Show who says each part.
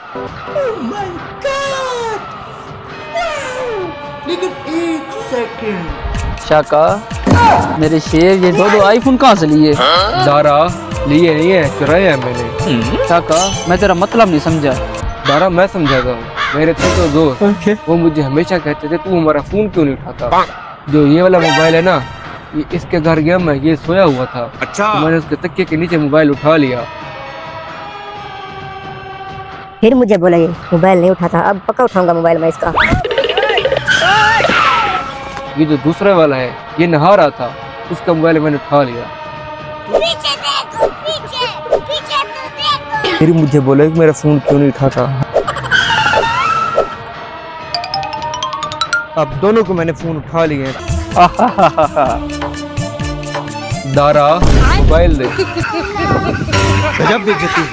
Speaker 1: My God! लेकिन एक second
Speaker 2: शाका, मेरे शेर ये दो आईफोन कहाँ से लिए?
Speaker 3: दारा लिए नहीं है, चुराए हैं मैंने।
Speaker 2: शाका, मैं तेरा मतलब नहीं समझा।
Speaker 3: दारा मैं समझाता हूँ, मेरे थे तो दोस्त वो मुझे हमेशा कहते थे तू हमारा फोन क्यों नहीं उठाता। जो ये वाला मोबाइल है ना, ये इसके घर गया मैं, ये सोया हुआ था। अच्छा। तो मैंने उसके तकिए के नीचे मोबाइल उठा लिया।
Speaker 4: फिर मुझे बोला ये मोबाइल नहीं उठाता, अब पक्का उठाऊंगा मोबाइल मैं इसका।
Speaker 3: ये जो दूसरा वाला है, ये नहा रहा था, उसका मोबाइल मैंने उठा लिया।
Speaker 5: पीछे देखो, पीछे पीछे तो देखो।
Speaker 3: फिर मुझे बोला कि मेरा फोन क्यों नहीं उठाता। अब दोनों को मैंने फोन उठा लिए हैं। दारा मोबाइल दे। गजब बेइज्जती।